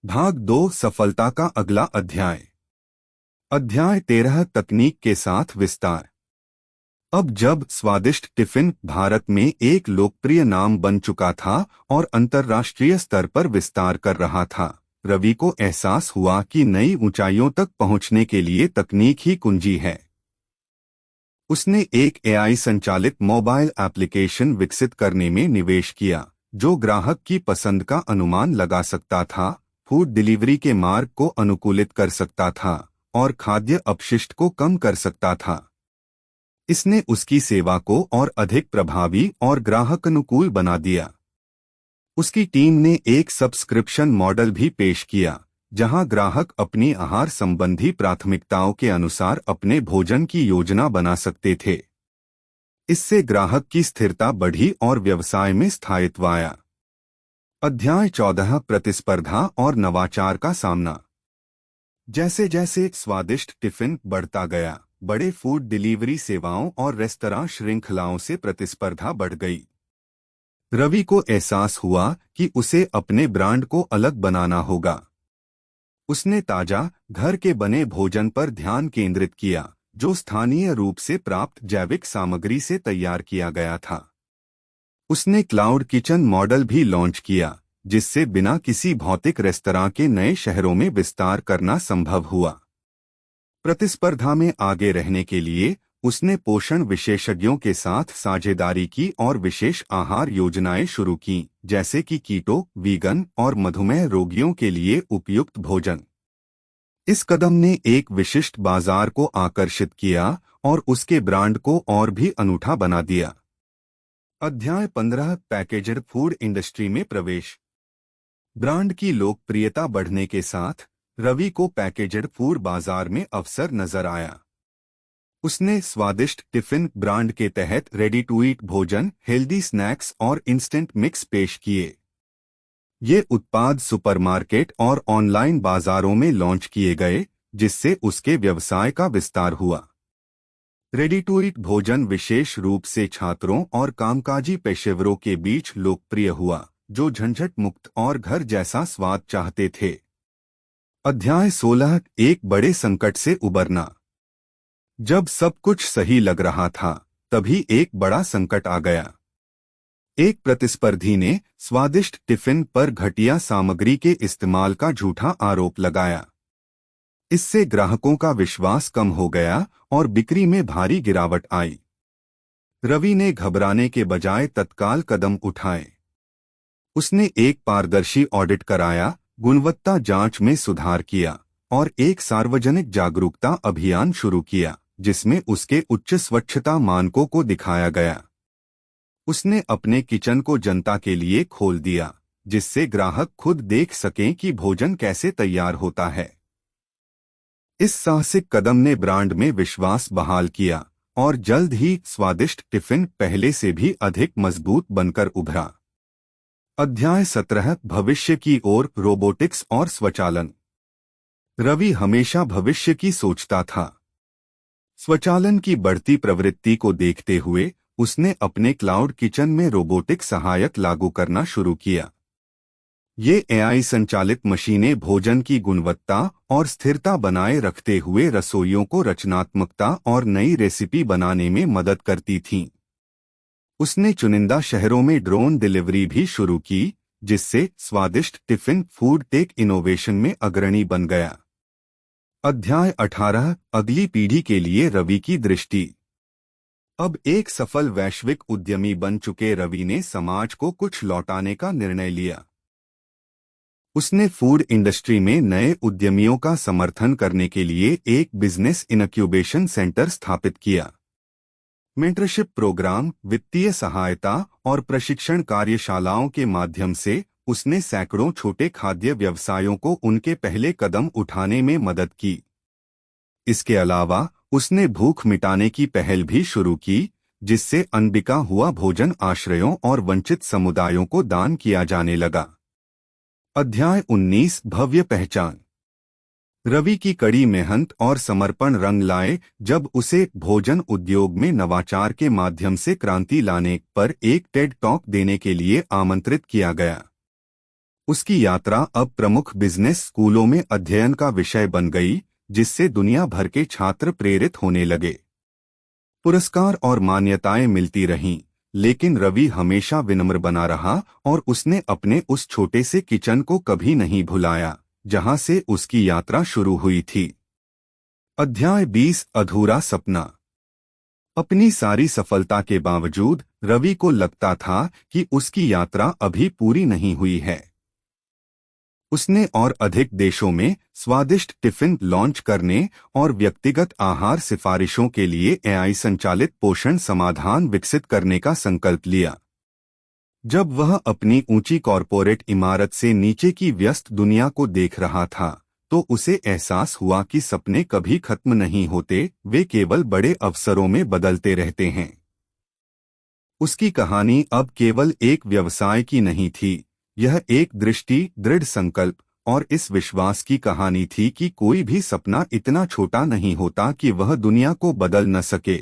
भाग 2 सफलता का अगला अध्याय। अध्याय 13 तकनीक के साथ विस्तार। अब जब स्वादिष्ट टिफिन भारत में एक लोकप्रिय नाम बन चुका था और अंतर्राष्ट्रीय स्तर पर विस्तार कर रहा था, रवि को एहसास हुआ कि नई ऊंचाइयों तक पहुंचने के लिए तकनीक ही कुंजी है। उसने एक एआई संचालित मोबाइल एप्लीकेशन विकसित करने में निवेश किया, जो ग्राहक की पसंद का अनुमान लगा सकता था, फूड डिलीवरी के मार्ग को अनुकूलित कर सकता था और खाद्य अपशिष्ट को कम कर सकता था। इसने उसकी सेवा को और अधिक प्रभावी और ग्राहक अनुकूल बना दिया। उसकी टीम ने एक सब्सक्रिप्शन मॉडल भी पेश किया, जहां ग्राहक अपनी आहार संबंधी प्राथमिकताओं के अनुसार अपने भोजन की योजना बना सकते थे। इससे ग्राहक की स्थिरता बढ़ी और व्यवसाय में स्थायित्व आया। अध्याय 14 प्रतिस्पर्धा और नवाचार का सामना। जैसे जैसे स्वादिष्ट टिफिन बढ़ता गया, बड़े फूड डिलीवरी सेवाओं और रेस्तरां श्रृंखलाओं से प्रतिस्पर्धा बढ़ गई। रवि को एहसास हुआ कि उसे अपने ब्रांड को अलग बनाना होगा। उसने ताजा, घर के बने भोजन पर ध्यान केंद्रित किया, जो स्थानीय रूप से प्राप्त जैविक सामग्री से तैयार किया गया था। उसने क्लाउड किचन मॉडल भी लॉन्च किया, जिससे बिना किसी भौतिक रेस्तरां के नए शहरों में विस्तार करना संभव हुआ। प्रतिस्पर्धा में आगे रहने के लिए उसने पोषण विशेषज्ञों के साथ साझेदारी की और विशेष आहार योजनाएं शुरू की, जैसे कि कीटो, वीगन और मधुमेह रोगियों के लिए उपयुक्त भोजन। इस कदम ने एक विशिष्ट बाजार को आकर्षित किया और उसके ब्रांड को और भी अनूठा बना दिया। अध्याय 15 पैकेज्ड फूड इंडस्ट्री में प्रवेश। ब्रांड की लोकप्रियता बढ़ने के साथ रवि को पैकेज्ड फूड बाजार में अवसर नजर आया। उसने स्वादिष्ट टिफिन ब्रांड के तहत रेडी टू ईट भोजन, हेल्दी स्नैक्स और इंस्टेंट मिक्स पेश किए। ये उत्पाद सुपरमार्केट और ऑनलाइन बाजारों में लॉन्च किए गए, जिससे उसके व्यवसाय का विस्तार हुआ। रेडी टू ईट भोजन विशेष रूप से छात्रों और कामकाजी पेशेवरों के बीच लोकप्रिय हुआ, जो झंझट मुक्त और घर जैसा स्वाद चाहते थे। अध्याय 16 एक बड़े संकट से उबरना। जब सब कुछ सही लग रहा था, तभी एक बड़ा संकट आ गया। एक प्रतिस्पर्धी ने स्वादिष्ट टिफिन पर घटिया सामग्री के इस्तेमाल का झूठा आरोप लगाया। इससे ग्राहकों का विश्वास कम हो गया और बिक्री में भारी गिरावट आई। रवि ने घबराने के बजाय तत्काल कदम उठाए। उसने एक पारदर्शी ऑडिट कराया, गुणवत्ता जांच में सुधार किया और एक सार्वजनिक जागरूकता अभियान शुरू किया, जिसमें उसके उच्च स्वच्छता मानकों को दिखाया गया। उसने अपने किचन को जनता के लिए खोल दिया, जिससे ग्राहक खुद देख सकें कि भोजन कैसे तैयार होता है। इस साहसिक कदम ने ब्रांड में विश्वास बहाल किया और जल्द ही स्वादिष्ट टिफिन पहले से भी अधिक मजबूत बनकर उभरा। अध्याय 17 भविष्य की ओर रोबोटिक्स और स्वचालन। रवि हमेशा भविष्य की सोचता था। स्वचालन की बढ़ती प्रवृत्ति को देखते हुए उसने अपने क्लाउड किचन में रोबोटिक सहायक लागू करना शुरू किया। ये एआई संचालित मशीनें भोजन की गुणवत्ता और स्थिरता बनाए रखते हुए रसोइयों को रचनात्मकता और नई रेसिपी बनाने में मदद करती थीं। उसने चुनिंदा शहरों में ड्रोन डिलीवरी भी शुरू की, जिससे स्वादिष्ट टिफिन फूड टेक इनोवेशन में अग्रणी बन गया। अध्याय 18 अगली पीढ़ी के लिए रवि की दृष्टि। अब एक सफल वैश्विक उद्यमी बन चुके रवि ने समाज को कुछ लौटाने का निर्णय लिया। उसने फूड इंडस्ट्री में नए उद्यमियों का समर्थन करने के लिए एक बिजनेस इनक्यूबेशन सेंटर स्थापित किया। मेंटरशिप प्रोग्राम, वित्तीय सहायता और प्रशिक्षण कार्यशालाओं के माध्यम से उसने सैकड़ों छोटे खाद्य व्यवसायों को उनके पहले कदम उठाने में मदद की। इसके अलावा उसने भूख मिटाने की पहल भी शुरू की, जिससे अनबिका हुआ भोजन आश्रयों और वंचित समुदायों को दान किया जाने लगा। अध्याय 19 भव्य पहचान। रवि की कड़ी मेहनत और समर्पण रंग लाए जब उसे भोजन उद्योग में नवाचार के माध्यम से क्रांति लाने पर एक टेड टॉक देने के लिए आमंत्रित किया गया। उसकी यात्रा अब प्रमुख बिजनेस स्कूलों में अध्ययन का विषय बन गई, जिससे दुनिया भर के छात्र प्रेरित होने लगे। पुरस्कार और मान्यताएं मिलती रहीं, लेकिन रवि हमेशा विनम्र बना रहा और उसने अपने उस छोटे से किचन को कभी नहीं भुलाया, जहां से उसकी यात्रा शुरू हुई थी। अध्याय 20 अधूरा सपना। अपनी सारी सफलता के बावजूद रवि को लगता था कि उसकी यात्रा अभी पूरी नहीं हुई है। उसने और अधिक देशों में स्वादिष्ट टिफिन लॉन्च करने और व्यक्तिगत आहार सिफारिशों के लिए एआई संचालित पोषण समाधान विकसित करने का संकल्प लिया। जब वह अपनी ऊंची कॉरपोरेट इमारत से नीचे की व्यस्त दुनिया को देख रहा था, तो उसे एहसास हुआ कि सपने कभी खत्म नहीं होते, वे केवल बड़े अवसरों में बदलते रहते हैं। उसकी कहानी अब केवल एक व्यवसाय की नहीं थी, यह एक दृष्टि, दृढ़ संकल्प और इस विश्वास की कहानी थी कि कोई भी सपना इतना छोटा नहीं होता कि वह दुनिया को बदल न सके।